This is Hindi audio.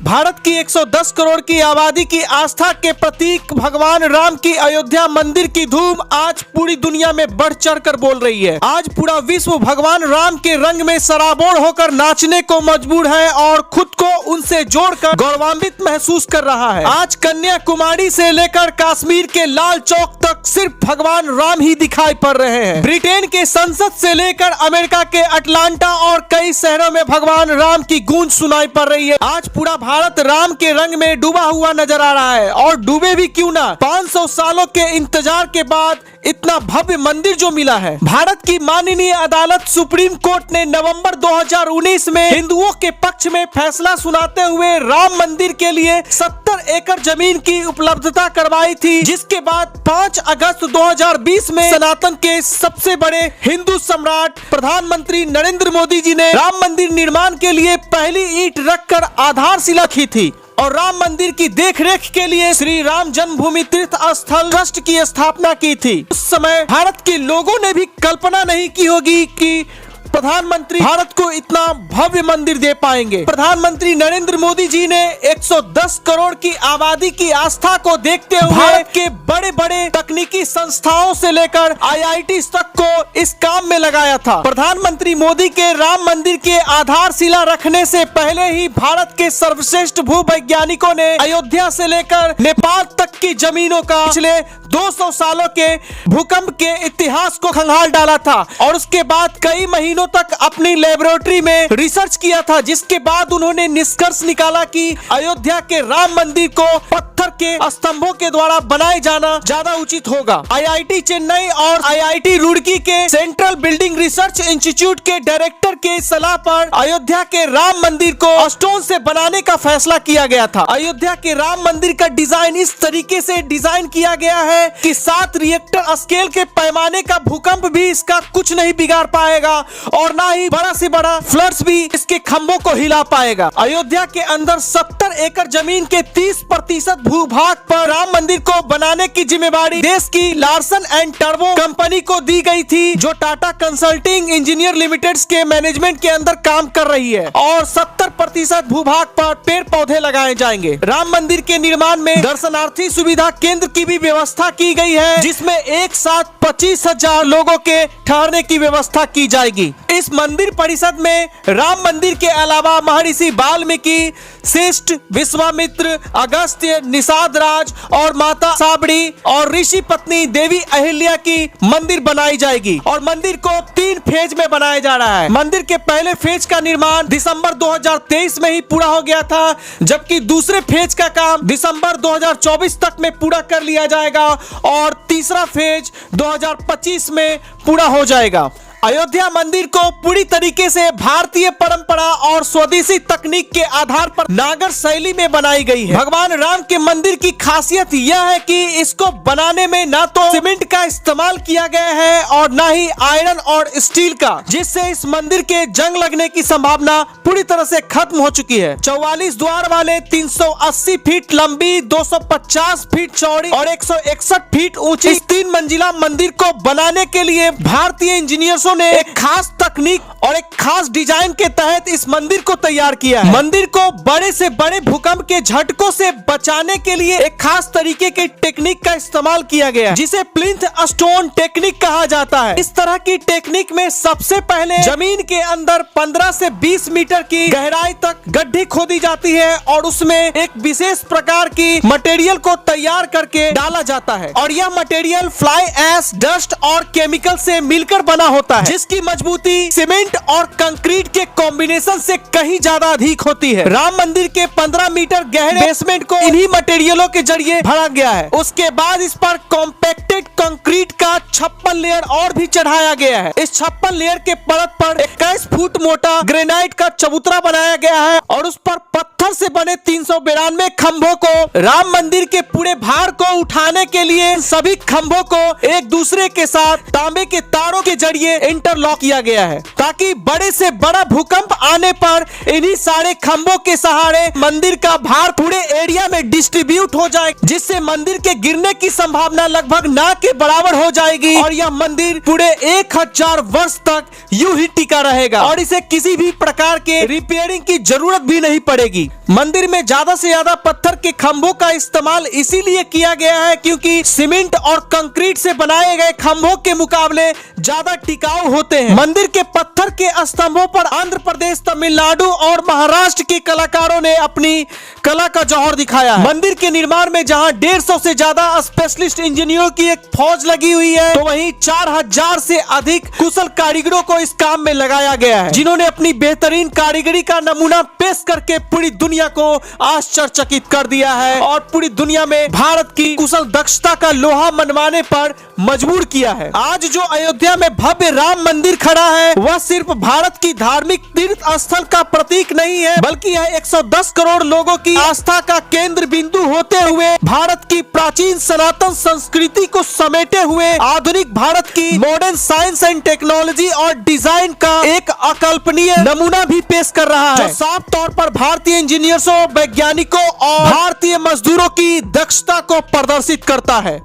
भारत की 110 करोड़ की आबादी की आस्था के प्रतीक भगवान राम की अयोध्या मंदिर की धूम आज पूरी दुनिया में बढ़ चढ़कर बोल रही है। आज पूरा विश्व भगवान राम के रंग में सराबोर होकर नाचने को मजबूर है और खुद को उनसे जोड़कर गौरवान्वित महसूस कर रहा है। आज कन्याकुमारी से लेकर कश्मीर के लाल चौक तक सिर्फ भगवान राम ही दिखाई पड़ रहे हैं। ब्रिटेन के संसद से लेकर अमेरिका के अटलांटा और कई शहरों में भगवान राम की गूंज सुनाई पड़ रही है। आज पूरा भारत राम के रंग में डूबा हुआ नजर आ रहा है और डूबे भी क्यों ना। 500 सालों के इंतजार के बाद इतना भव्य मंदिर जो मिला है। भारत की माननीय अदालत सुप्रीम कोर्ट ने नवंबर 2019 में हिंदुओं के पक्ष में फैसला सुनाते हुए राम मंदिर के लिए 70 एकड़ जमीन की उपलब्धता करवाई थी, जिसके बाद 5 अगस्त 2020 में सनातन के सबसे बड़े हिंदू सम्राट प्रधानमंत्री नरेंद्र मोदी जी ने राम मंदिर निर्माण के लिए पहली ईंट रखकर आधारशिला रखी थी और राम मंदिर की देखरेख के लिए श्री राम जन्मभूमि तीर्थ स्थल ट्रस्ट की स्थापना की थी। उस समय भारत के लोगों ने भी कल्पना नहीं की होगी कि प्रधानमंत्री भारत को इतना भव्य मंदिर दे पाएंगे। प्रधानमंत्री नरेंद्र मोदी जी ने 110 करोड़ की आबादी की आस्था को देखते हुए भारत के बड़े बड़े तकनीकी संस्थाओं से लेकर IIT तक को इस काम में लगाया था। प्रधानमंत्री मोदी के राम मंदिर के आधारशिला रखने से पहले ही भारत के सर्वश्रेष्ठ भूवैज्ञानिकों ने अयोध्या से लेकर नेपाल तक की जमीनों का पिछले 200 सालों के भूकंप के इतिहास को खंगाल डाला था और उसके बाद कई महीनों तक अपनी लेबोरेटरी में रिसर्च किया था, जिसके बाद उन्होंने निष्कर्ष निकाला कि अयोध्या के राम मंदिर को पत्थर के स्तंभों के द्वारा बनाए जाना ज्यादा उचित होगा। IIT चेन्नई और IIT रुड़की के सेंट्रल बिल्डिंग रिसर्च इंस्टीट्यूट के डायरेक्टर के सलाह पर अयोध्या के राम मंदिर को स्टोन से बनाने का फैसला किया गया था। अयोध्या के राम मंदिर का डिजाइन इस तरीके से डिजाइन किया गया है कि 7 रिएक्टर स्केल के पैमाने का भूकंप भी इसका कुछ नहीं बिगाड़ पाएगा और ना ही बड़ा से बड़ा फ्लड्स भी इसके खंभों को हिला पाएगा। अयोध्या के अंदर 70 एकड़ जमीन के 30% भूभाग पर राम मंदिर को बनाने की जिम्मेदारी देश की लार्सन एंड टर्बो कंपनी को दी गई थी, जो टाटा कंसल्टिंग इंजीनियर लिमिटेड के मैनेजमेंट के अंदर काम कर रही है और 70% भूभाग पर पेड़ पौधे लगाए जाएंगे। राम मंदिर के निर्माण में दर्शनार्थी सुविधा केंद्र की भी व्यवस्था की गई है, जिसमें एक साथ 25,000 लोगों के ठहरने की व्यवस्था की जाएगी। इस मंदिर परिसर में राम मंदिर के अलावा महर्षि वाल्मीकि, श्रेष्ठ, विश्वामित्र, अगस्त्य, निषाद राज और माता साबड़ी और ऋषि पत्नी देवी अहिल्या की मंदिर बनाई जाएगी और मंदिर को 3 फेज में बनाया जा रहा है। मंदिर के पहले फेज का निर्माण दिसंबर 2023 में ही पूरा हो गया था, जबकि दूसरे फेज का काम दिसंबर 2024 तक में पूरा कर लिया जाएगा और तीसरा फेज 2025 में पूरा हो जाएगा। अयोध्या मंदिर को पूरी तरीके से भारतीय परंपरा और स्वदेशी तकनीक के आधार पर नागर शैली में बनाई गई है। भगवान राम के मंदिर की खासियत यह है कि इसको बनाने में ना तो सीमेंट का इस्तेमाल किया गया है और ना ही आयरन और स्टील का, जिससे इस मंदिर के जंग लगने की संभावना पूरी तरह से खत्म हो चुकी है। 44 द्वार वाले 380 फीट लंबी, 250 फीट चौड़ी और 161 फीट ऊंची इस 3 मंजिला मंदिर को बनाने के लिए भारतीय इंजीनियर्स ने एक खास तकनीक और एक खास डिजाइन के तहत इस मंदिर को तैयार किया है। मंदिर को बड़े से बड़े भूकंप के झटकों से बचाने के लिए एक खास तरीके के टेक्निक का इस्तेमाल किया गया है, जिसे प्लिंथ स्टोन टेक्निक कहा जाता है। इस तरह की टेक्निक में सबसे पहले जमीन के अंदर 15 से 20 मीटर की गहराई तक गड्ढी खोदी जाती है और उसमें एक विशेष प्रकार की मटेरियल को तैयार करके डाला जाता है और यह मटेरियल फ्लाई ऐश, डस्ट और केमिकल से मिलकर बना होता है, जिसकी मजबूती सीमेंट और कंक्रीट के कॉम्बिनेशन से कहीं ज्यादा अधिक होती है। राम मंदिर के 15 मीटर गहरे बेसमेंट को इन्हीं मटेरियलों के जरिए भरा गया है। उसके बाद इस पर कॉम्पैक्टेड कंक्रीट का 56 लेयर और भी चढ़ाया गया है। इस 56 लेयर के परत पर 21 फुट मोटा ग्रेनाइट का चबूतरा बनाया गया है और उस पर पत्थर से बने 392 खंभों को राम मंदिर के पूरे भार को उठाने के लिए सभी खंभों को एक दूसरे के साथ तांबे के तारों के जरिए इंटरलॉक किया गया है, ताकि बड़े से बड़ा भूकंप आने पर इन्हीं सारे खंभों के सहारे मंदिर का भार पूरे एरिया में डिस्ट्रीब्यूट हो जाए, जिससे मंदिर के गिरने की संभावना लगभग ना के बराबर हो जाएगी और यह मंदिर पूरे 1000 वर्ष तक यूं ही टिका रहेगा और इसे किसी भी प्रकार के रिपेयरिंग की जरूरत भी नहीं पड़ेगी। मंदिर में ज्यादा से ज्यादा पत्थर के खंभों का इस्तेमाल इसीलिए किया गया है क्योंकि सीमेंट और कंक्रीट से बनाए गए खंभों के मुकाबले ज्यादा टिकाऊ होते हैं। मंदिर के पत्थर के स्तंभों पर आंध्र प्रदेश, तमिलनाडु और महाराष्ट्र के कलाकारों ने अपनी कला का जौहर दिखाया है। मंदिर के निर्माण में जहां 150 से ज्यादा स्पेशलिस्ट इंजीनियरों की एक फौज लगी हुई है, तो वहीं 4000 से अधिक कुशल कारीगरों को इस काम में लगाया गया है, जिन्होंने अपनी बेहतरीन कारीगरी का नमूना पेश करके पूरी दुनिया को आश्चर्यचकित कर दिया है और पूरी दुनिया में भारत की कुशल दक्षता का लोहा मनवाने पर मजबूर किया है। आज जो अयोध्या में भव्य राम मंदिर खड़ा है, वह सिर्फ भारत की धार्मिक तीर्थ स्थल का प्रतीक नहीं है, बल्कि यह 110 करोड़ लोगों की आस्था का केंद्र बिंदु होते हुए भारत की प्राचीन सनातन संस्कृति को समेटे हुए आधुनिक भारत की मॉडर्न साइंस एंड टेक्नोलॉजी और डिजाइन का एक अकल्पनीय नमूना भी पेश कर रहा है, जो साफ तौर पर भारतीय इंजीनियर्सों, वैज्ञानिकों और भारतीय मजदूरों की दक्षता को प्रदर्शित करता है।